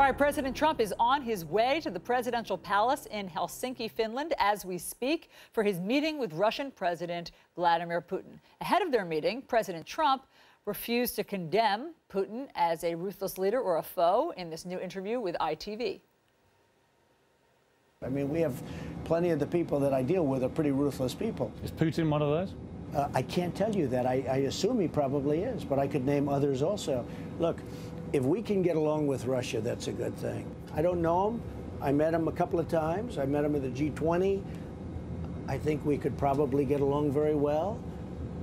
All right, President Trump is on his way to the presidential palace in Helsinki, Finland, as we speak, for his meeting with Russian President Vladimir Putin. Ahead of their meeting, President Trump refused to condemn Putin as a ruthless leader or a foe in this new interview with ITV. I mean, we have plenty of the people that I deal with are pretty ruthless people. Is Putin one of those? I can't tell you that. I assume he probably is, but I could name others also. Look, if we can get along with Russia, that's a good thing. I don't know him. I met him a couple of times. I met him at the G20. I think we could probably get along very well.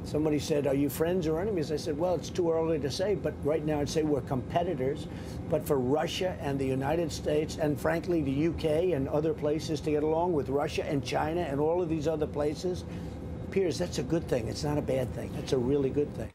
Somebody said, are you friends or enemies? I said, well, it's too early to say, but right now I'd say we're competitors. But for Russia and the United States and, frankly, the UK and other places to get along with Russia and China and all of these other places, Piers, that's a good thing. It's not a bad thing. That's a really good thing.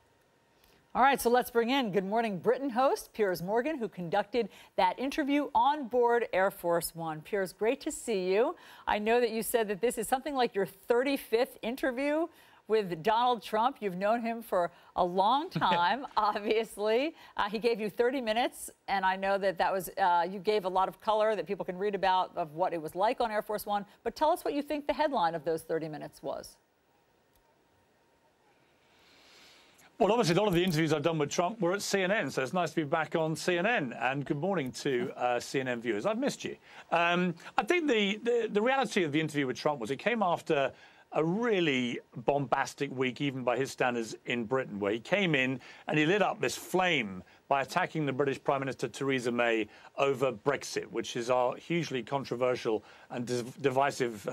All right, so let's bring in Good Morning Britain host Piers Morgan, who conducted that interview on board Air Force One. Piers, great to see you. I know that you said that this is something like your 35th interview with Donald Trump. You've known him for a long time, obviously. He gave you 30 minutes, and I know that that was, you gave a lot of color that people can read about of what it was like on Air Force One. But tell us what you think the headline of those 30 minutes was. Well, obviously, a lot of the interviews I've done with Trump were at CNN, so it's nice to be back on CNN. And good morning to CNN viewers. I've missed you. I think the reality of the interview with Trump was it came after a really bombastic week, even by his standards, in Britain, where he came in and he lit up this flame by attacking the British Prime Minister Theresa May over Brexit, which is our hugely controversial and divisive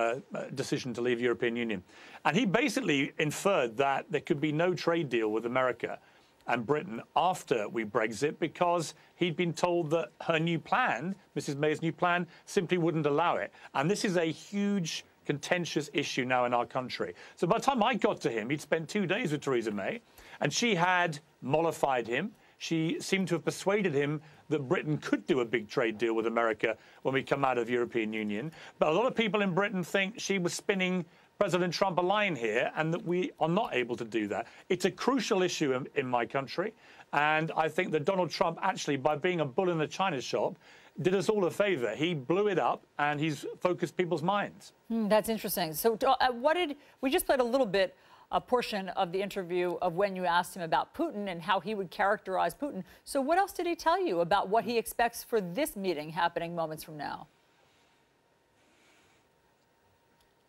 decision to leave the European Union. And he basically inferred that there could be no trade deal with America and Britain after we Brexit because he'd been told that her new plan, Mrs. May's new plan, simply wouldn't allow it. And this is a huge contentious issue now in our country. So by the time I got to him, he'd spent 2 days with Theresa May, and she had mollified him. She seemed to have persuaded him that Britain could do a big trade deal with America when we come out of the European Union. But a lot of people in Britain think she was spinning President Trump a line here and that we are not able to do that. It's a crucial issue in my country. And I think that Donald Trump actually, by being a bull in the china shop, did us all a favor. He blew it up and he's focused people's minds. That's interesting. So we just played a little bit, a portion of the interview of when you asked him about Putin and how he would characterize Putin. So what else did he tell you about what he expects for this meeting happening moments from now?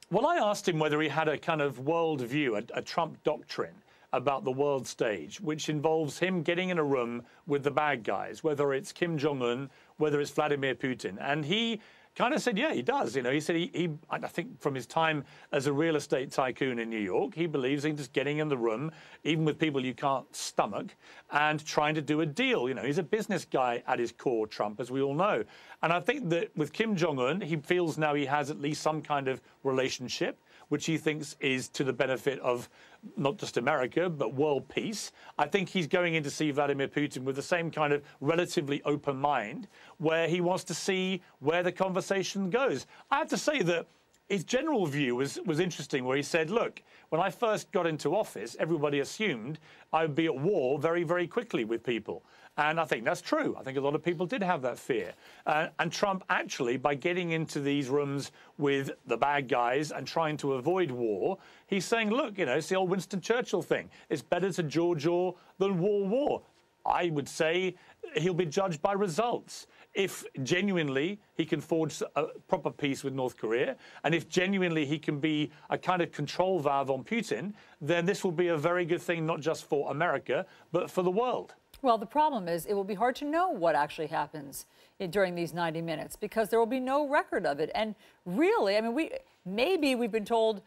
Well, I asked him whether he had a kind of world view, a Trump doctrine about the world stage, which involves him getting in a room with the bad guys, whether it's Kim Jong-un, whether it's Vladimir Putin. And he kind of said, yeah, he does. You know, he said I think from his time as a real estate tycoon in New York, he believes in just getting in the room, even with people you can't stomach, and trying to do a deal. You know, he's a business guy at his core, Trump, as we all know. And I think that with Kim Jong-un, he feels now he has at least some kind of relationship, which he thinks is to the benefit of not just America, but world peace. I think he's going in to see Vladimir Putin with the same kind of relatively open mind, where he wants to see where the conversation goes. I have to say that his general view was interesting, where he said, look, when I first got into office, everybody assumed I would be at war very, very quickly with people. And I think that's true. I think a lot of people did have that fear. And Trump actually, by getting into these rooms with the bad guys and trying to avoid war, he's saying, look, you know, it's the old Winston Churchill thing. It's better to jaw than war. I would say he'll be judged by results. If genuinely he can forge a proper peace with North Korea, and if genuinely he can be a kind of control valve on Putin, then this will be a very good thing, not just for America, but for the world. Well, the problem is it will be hard to know what actually happens during these 90 minutes because there will be no record of it. And really, I mean, maybe we've been told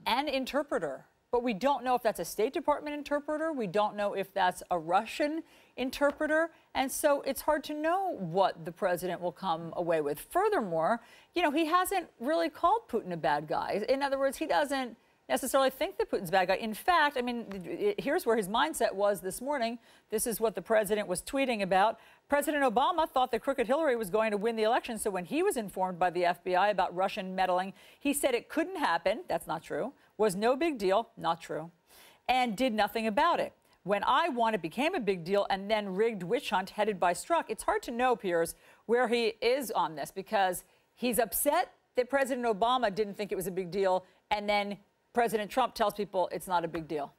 an interpreter, but we don't know if that's a State Department interpreter. We don't know if that's a Russian interpreter. And so it's hard to know what the president will come away with. Furthermore, you know, he hasn't really called Putin a bad guy. In other words, he doesn't necessarily think that Putin's a bad guy. In fact, I mean, here's where his mindset was this morning. This is what the president was tweeting about. President Obama thought that crooked Hillary was going to win the election. So when he was informed by the FBI about Russian meddling, he said it couldn't happen. That's not true. Was no big deal. Not true. And did nothing about it. When I won, it became a big deal, and then rigged witch hunt headed by Strzok. It's hard to know, Piers, where he is on this, because he's upset that President Obama didn't think it was a big deal, and then President Trump tells people it's not a big deal.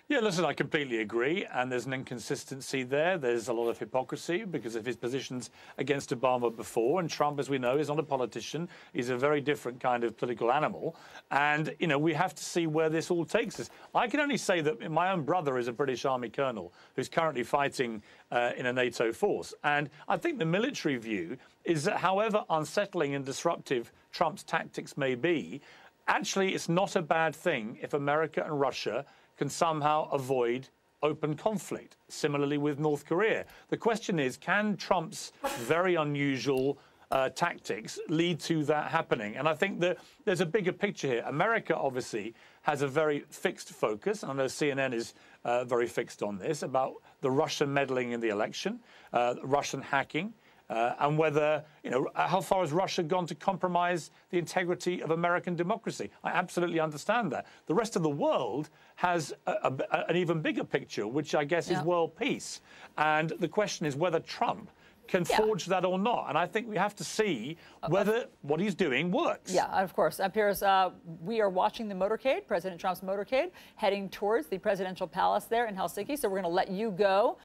Yeah, listen, I completely agree, and there's an inconsistency there. There's a lot of hypocrisy because of his positions against Obama before, and Trump, as we know, is not a politician. He's a very different kind of political animal, and, you know, we have to see where this all takes us. I can only say that my own brother is a British Army colonel who's currently fighting in a NATO force, and I think the military view is that however unsettling and disruptive Trump's tactics may be, actually it's not a bad thing if America and Russia can somehow avoid open conflict, similarly with North Korea. The question is, can Trump's very unusual tactics lead to that happening? And I think that there's a bigger picture here. America, obviously, has a very fixed focus, and I know CNN is very fixed on this, about the Russian meddling in the election, Russian hacking, and whether, you know, how far has Russia gone to compromise the integrity of American democracy? I absolutely understand that. The rest of the world has an even bigger picture, which I guess is world peace. And the question is whether Trump can forge that or not. And I think we have to see whether what he's doing works. Yeah, of course. Piers, we are watching the motorcade, President Trump's motorcade, heading towards the presidential palace there in Helsinki. So we're going to let you go.